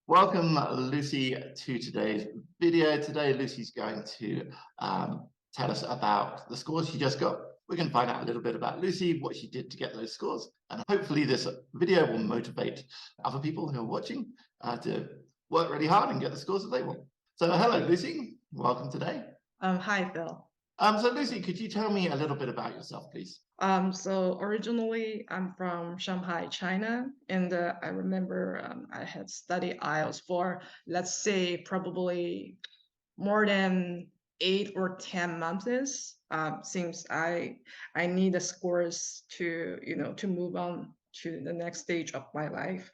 Welcome, Lucy, to today's video. Today, Lucy's going to tell us about the scores she just got. We're going to find out a little bit about Lucy, what she did to get those scores, and hopefully this video will motivate other people who are watching to work really hard and get the scores that they want. So hello, Lucy. Welcome today. Hi, Phil. So Lucy, could you tell me a little bit about yourself, please? So originally I'm from Shanghai, China, and I remember I had studied IELTS for, let's say, probably more than 8 or 10 months. Since I need the scores to to move on to the next stage of my life,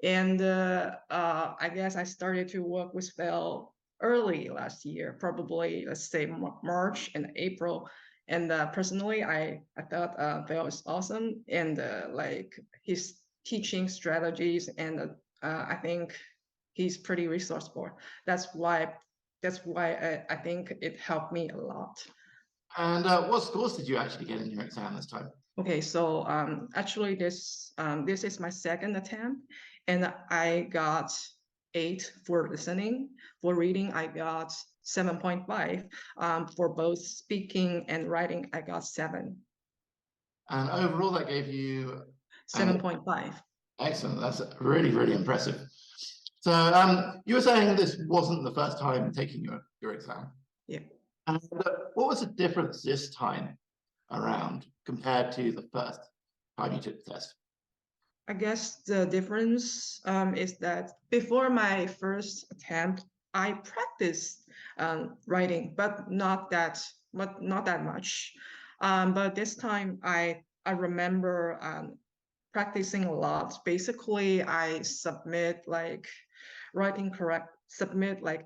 and I guess I started to work with Phil early last year, probably let's say March and April. And personally, I thought Phil is awesome, and like his teaching strategies, and I think he's pretty resourceful. That's why I think it helped me a lot. And what scores did you actually get in your exam this time? Okay, so actually this is my second attempt, and I got 8 for listening. For reading, I got 7.5. For both speaking and writing, I got 7. And overall, that gave you 7.5. Excellent. That's really, really impressive. So you were saying this wasn't the first time taking your exam. Yeah. And what was the difference this time around compared to the first time you took the test? I guess the difference is that before my first attempt, I practiced writing, but not that much. But this time, I remember practicing a lot. Basically, I submit like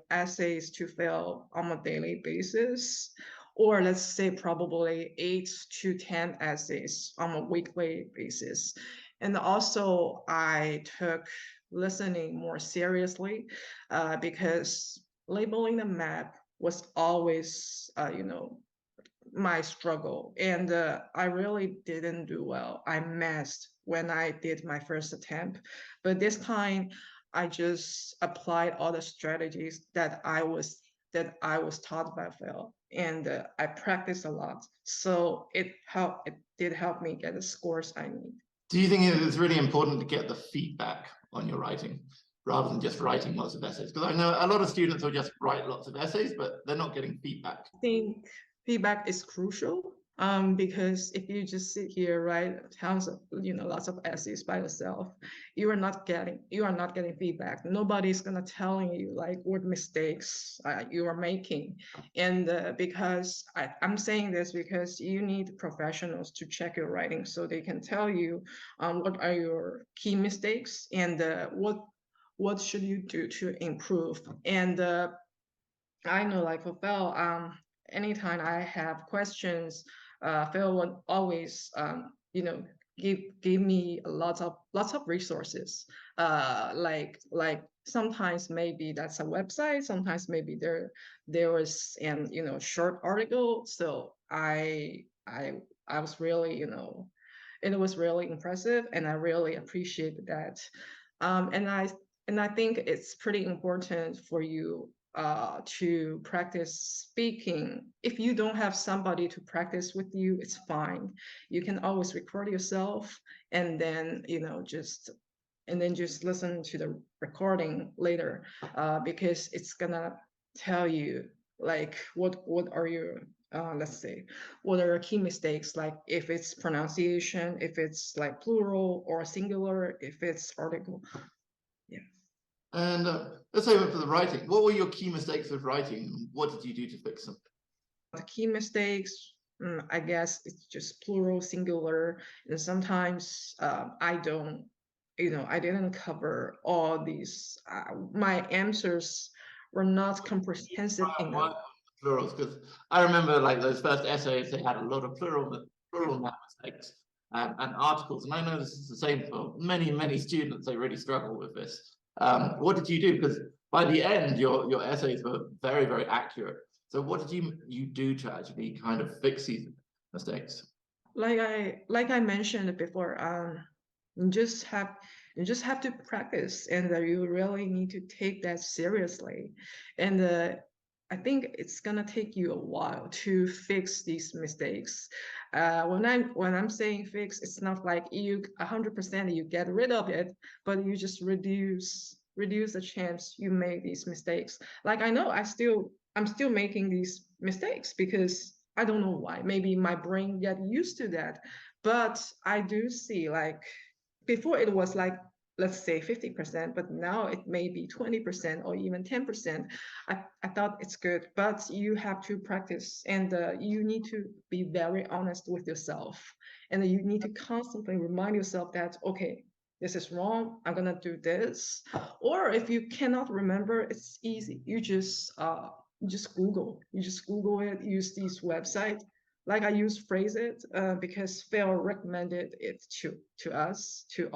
essays to Phill on a daily basis, or let's say probably 8 to 10 essays on a weekly basis. And also I took listening more seriously because labeling the map was always, my struggle. And I really didn't do well. I missed when I did my first attempt. But this time, I just applied all the strategies that I was taught by Phil, and I practiced a lot. So it did help me get the scores I need. Do you think it's really important to get the feedback on your writing rather than just writing lots of essays? Because I know a lot of students will just write lots of essays, but they're not getting feedback. I think feedback is crucial because if you just sit here write tons of lots of essays by yourself, you are not getting feedback. Nobody's gonna telling you like what mistakes you are making. And because I'm saying this because you need professionals to check your writing so they can tell you what are your key mistakes, and what should you do to improve. And I know, like for Phil, anytime I have questions, Phil would always, give me lots of resources. Like sometimes maybe that's a website, sometimes maybe there was an short article. So I was really it was really impressive, and I really appreciated that. And I think it's pretty important for you to practice speaking. If you don't have somebody to practice with you, it's fine. You can always record yourself, and then just listen to the recording later, because it's gonna tell you like what are your let's say what are your key mistakes, like if it's pronunciation, if it's like plural or singular, if it's article. Yeah. And let's say for the writing, what were your key mistakes with writing? What did you do to fix them? The key mistakes, I guess it's just plural, singular, and sometimes I didn't cover all these. My answers were not comprehensive enough. Plurals, because I remember like those first essays, they had a lot of plural mistakes and articles, and I know this is the same for many students. They really struggle with this. What did you do? Because by the end, your essays were very accurate. So what did you do to actually kind of fix these mistakes? Like I mentioned before, You just have to practice, and you really need to take that seriously. And I think it's gonna take you a while to fix these mistakes. When I'm saying fix, it's not like you 100% you get rid of it, but you just reduce the chance you make these mistakes. Like I know I'm still making these mistakes because I don't know why. Maybe my brain get used to that. But I do see, like, before it was like, let's say 50%, but now it may be 20% or even 10%. I thought it's good, but you have to practice, and you need to be very honest with yourself. And you need to constantly remind yourself that, okay, this is wrong, I'm gonna do this. Or if you cannot remember, it's easy. You just Google it, use these websites. Like I use Phrase It because Phill recommended it to us, to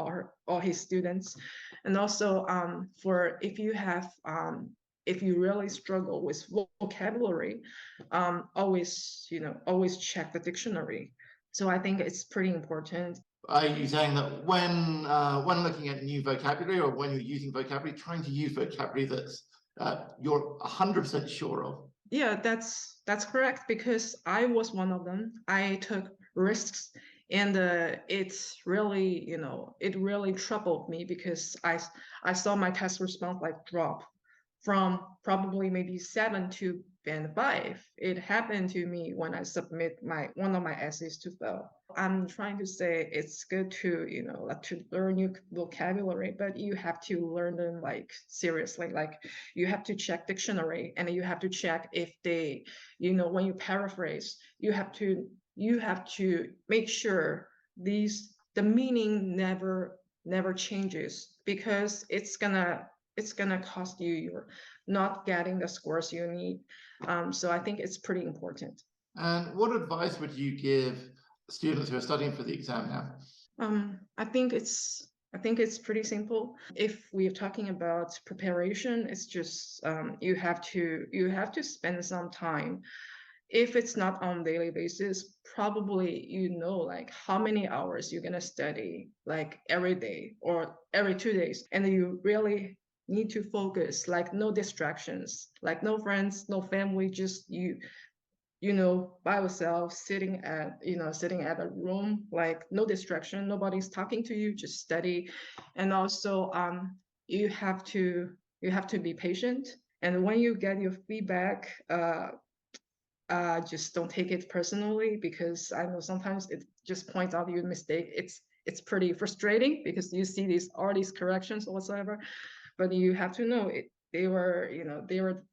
all his students. And also for if you really struggle with vocabulary, always check the dictionary. So I think it's pretty important. Are you saying that when looking at new vocabulary, or when you're using vocabulary, trying to use vocabulary that's you're 100% sure of? Yeah, that's correct, because I was one of them. I took risks, and it really troubled me because I saw my test response like drop from probably maybe 7 to band 5. It happened to me when I submit one of my essays to Phill. I'm trying to say it's good to, like, to learn new vocabulary, but you have to learn them like seriously. Like you have to check dictionary, and you have to check if they, when you paraphrase, you have to make sure the meaning never changes, because it's gonna cost you. You're not getting the scores you need. So I think it's pretty important. And what advice would you give students who are studying for the exam now? I think it's pretty simple. If we're talking about preparation, it's just you have to spend some time. If it's not on daily basis, probably like how many hours you're gonna study, like every day or every 2 days, and you really need to focus, like no distractions, like no friends, no family, just by yourself, sitting at a room, like no distraction, nobody's talking to you, just study. And also you have to be patient, and when you get your feedback, just don't take it personally, because I know sometimes it just points out your mistake. It's pretty frustrating because you see all these corrections or whatsoever, but you have to know they were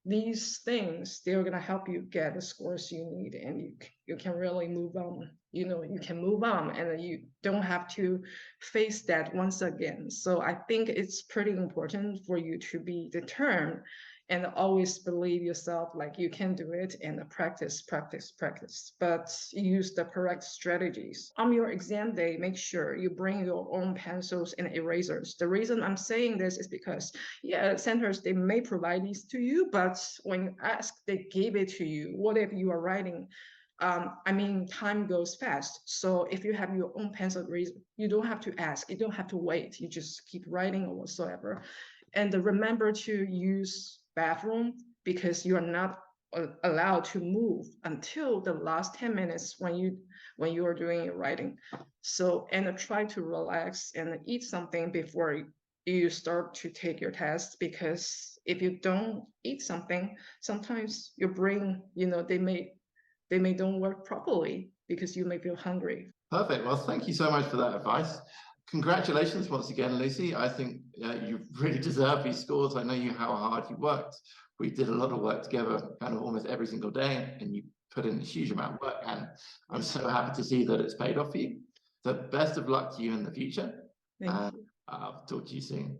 these things. They were gonna help you get the scores you need, and you can really move on. You can move on, and you don't have to face that once again. So I think it's pretty important for you to be determined and always believe yourself, like you can do it, and practice, but use the correct strategies. On your exam day, make sure you bring your own pencils and erasers. The reason I'm saying this is because, yeah, centers, they may provide these to you, but when you ask, they give it to you. What if you are writing? Time goes fast. So if you have your own pencil eraser, you don't have to ask, you don't have to wait, you just keep writing or whatsoever. And remember to use bathroom, because you are not allowed to move until the last 10 minutes when you are doing your writing. So, and try to relax and eat something before you start to take your test, because if you don't eat something, sometimes your brain, they may don't work properly because you may feel hungry. Perfect. Well, thank you so much for that advice. Congratulations once again, Lucy. I think you really deserve these scores. I know how hard you worked. We did a lot of work together, kind of almost every single day, and you put in a huge amount of work, and I'm so happy to see that it's paid off for you. So best of luck to you in the future. Thank you. I'll talk to you soon.